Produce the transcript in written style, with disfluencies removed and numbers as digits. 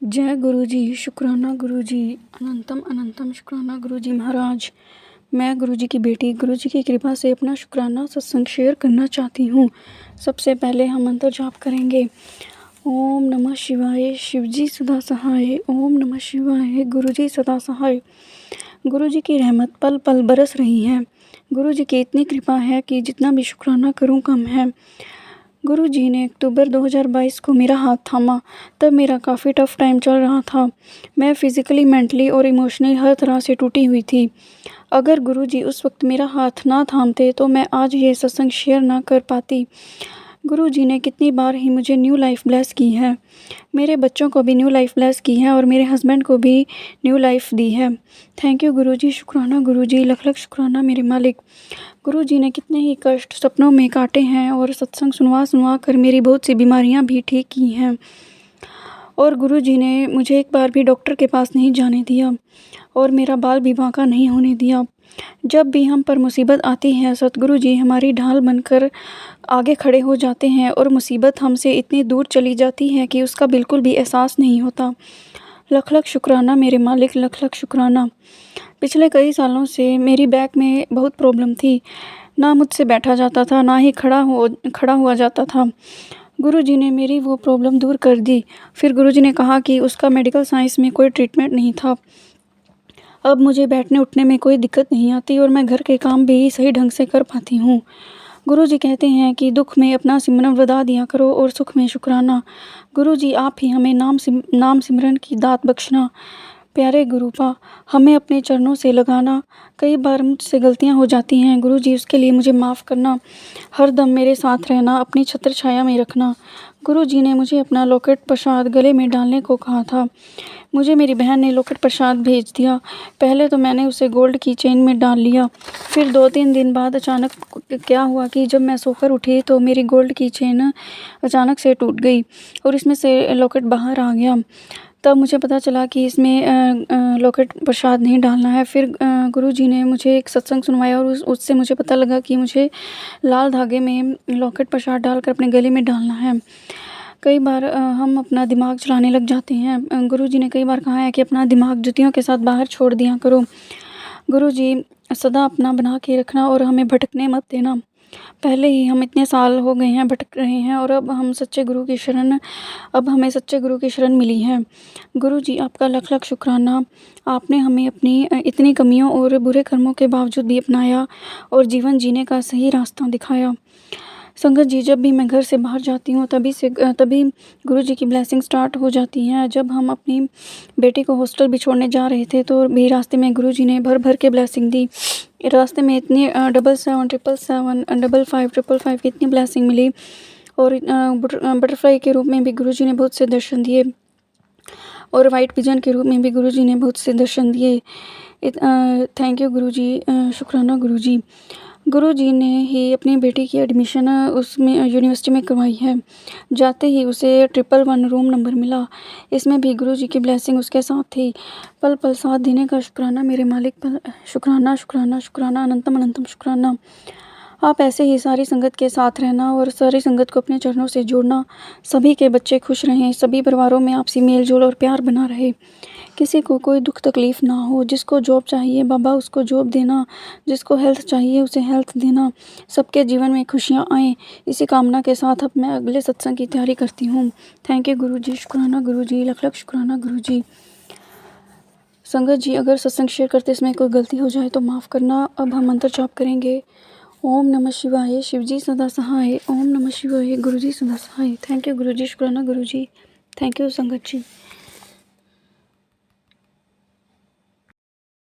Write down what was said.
जय गुरु जी, शुक्राना गुरु जी, अनंतम अनंतम शुक्राना गुरु जी महाराज। मैं गुरु जी की बेटी गुरु जी की कृपा से अपना शुक्राना सत्संग शेयर करना चाहती हूँ। सबसे पहले हम मंत्र जाप करेंगे। ओम नमः शिवाय, शिव जी सदा सहाय। ओम नमः शिवाय, गुरु जी सदा सहाय। गुरु जी की रहमत पल पल बरस रही है। गुरु जी की इतनी कृपा है कि जितना भी शुक्राना करूँ कम है। गुरु जी ने अक्टूबर 2022 को मेरा हाथ थामा। तब मेरा काफ़ी टफ टाइम चल रहा था। मैं फिज़िकली, मेंटली और इमोशनली हर तरह से टूटी हुई थी। अगर गुरु जी उस वक्त मेरा हाथ ना थामते तो मैं आज ये सत्संग शेयर ना कर पाती। गुरु जी ने कितनी बार ही मुझे न्यू लाइफ ब्लेस की है। मेरे बच्चों को भी न्यू लाइफ ब्लेस की है और मेरे हस्बैंड को भी न्यू लाइफ दी है। थैंक यू गुरु जी, शुक्राना गुरु जी, लख लख शुक्राना मेरे मालिक। गुरु जी ने कितने ही कष्ट सपनों में काटे हैं और सत्संग सुनवा सुनवा कर मेरी बहुत सी बीमारियां भी ठीक की हैं। और गुरु जी ने मुझे एक बार भी डॉक्टर के पास नहीं जाने दिया और मेरा बाल भी बांका नहीं होने दिया। जब भी हम पर मुसीबत आती है सतगुरु जी हमारी ढाल बनकर आगे खड़े हो जाते हैं और मुसीबत हमसे इतनी दूर चली जाती है कि उसका बिल्कुल भी एहसास नहीं होता। लख लख शुक्राना मेरे मालिक, लख लख शुक्राना। पिछले कई सालों से मेरी बैक में बहुत प्रॉब्लम थी। ना मुझसे बैठा जाता था, ना ही खड़ा हुआ जाता था। गुरुजी ने मेरी वो प्रॉब्लम दूर कर दी। फिर गुरुजी ने कहा कि उसका मेडिकल साइंस में कोई ट्रीटमेंट नहीं था। अब मुझे बैठने उठने में कोई दिक्कत नहीं आती और मैं घर के काम भी सही ढंग से कर पाती हूँ। गुरुजी कहते हैं कि दुख में अपना सिमरन वधा दिया करो और सुख में शुक्राना। गुरुजी आप ही हमें नाम सिमरन की दात बख्शना। प्यारे गुरुपा, हमें अपने चरणों से लगाना। कई बार मुझसे गलतियां हो जाती हैं गुरुजी, उसके लिए मुझे माफ़ करना। हर दम मेरे साथ रहना, अपनी छत्र छाया में रखना। गुरुजी ने मुझे अपना लॉकेट प्रसाद गले में डालने को कहा था। मुझे मेरी बहन ने लॉकेट प्रसाद भेज दिया। पहले तो मैंने उसे गोल्ड की चेन में डाल लिया। फिर 2-3 दिन बाद अचानक क्या हुआ कि जब मैं सोकर उठी तो मेरी गोल्ड की चेन अचानक से टूट गई और इसमें से लॉकेट बाहर आ गया। तब मुझे पता चला कि इसमें लॉकेट प्रसाद नहीं डालना है। फिर गुरुजी ने मुझे एक सत्संग सुनवाया और उससे मुझे पता लगा कि मुझे लाल धागे में लॉकेट प्रसाद डालकर अपने गले में डालना है। कई बार हम अपना दिमाग चलाने लग जाते हैं। गुरुजी ने कई बार कहा है कि अपना दिमाग जुतियों के साथ बाहर छोड़ दिया करो। गुरुजी सदा अपना बना के रखना और हमें भटकने मत देना। पहले ही हम इतने साल हो गए हैं भटक रहे हैं और अब हमें सच्चे गुरु की शरण मिली है। गुरु जी आपका लख लख शुक्राना। आपने हमें अपनी इतनी कमियों और बुरे कर्मों के बावजूद भी अपनाया और जीवन जीने का सही रास्ता दिखाया। संगत जी, जब भी मैं घर से बाहर जाती हूँ तभी गुरु जी की ब्लेसिंग स्टार्ट हो जाती हैं। जब हम अपनी बेटी को हॉस्टल भी छोड़ने जा रहे थे तो भी रास्ते में गुरु जी ने भर भर के ब्लेसिंग दी। रास्ते में इतनी 7777 5555 की इतनी ब्लेसिंग मिली और बटरफ्लाई के रूप में भी गुरु जी ने बहुत से दर्शन दिए और वाइट पिजन के रूप में भी गुरु जी ने बहुत से दर्शन दिए। थैंक यू गुरु जी, शुक्राना गुरु जी। गुरु जी ने ही अपनी बेटी की एडमिशन उसमें यूनिवर्सिटी में करवाई है। जाते ही उसे 111 रूम नंबर मिला। इसमें भी गुरु जी की ब्लेसिंग उसके साथ थी। पल पल साथ देने का शुक्राना मेरे मालिक, शुक्राना शुक्राना शुक्राना, अनंतम अनंतम शुक्राना। आप ऐसे ही सारी संगत के साथ रहना और सारी संगत को अपने चरणों से जोड़ना। सभी के बच्चे खुश रहें, सभी परिवारों में आपसी मेल जोल और प्यार बना रहे। किसी को कोई दुख तकलीफ ना हो। जिसको जॉब चाहिए बाबा उसको जॉब देना, जिसको हेल्थ चाहिए उसे हेल्थ देना। सबके जीवन में खुशियाँ आएँ, इसी कामना के साथ अब मैं अगले सत्संग की तैयारी करती हूँ। थैंक यू गुरु जी, शुक्राना गुरु जी, लख लख शुक्राना गुरु जी। संगत जी, अगर सत्संग शेयर करते समय कोई गलती हो जाए तो माफ़ करना। अब हम मंत्र जाप करेंगे। ओम नमः शिवाय, शिव जी सदा सहाय। ओम नमः शिवाय, गुरु जी सदा सहाय। थैंक यू गुरु जी, शुक्राना गुरु जी। थैंक यू संगत जी।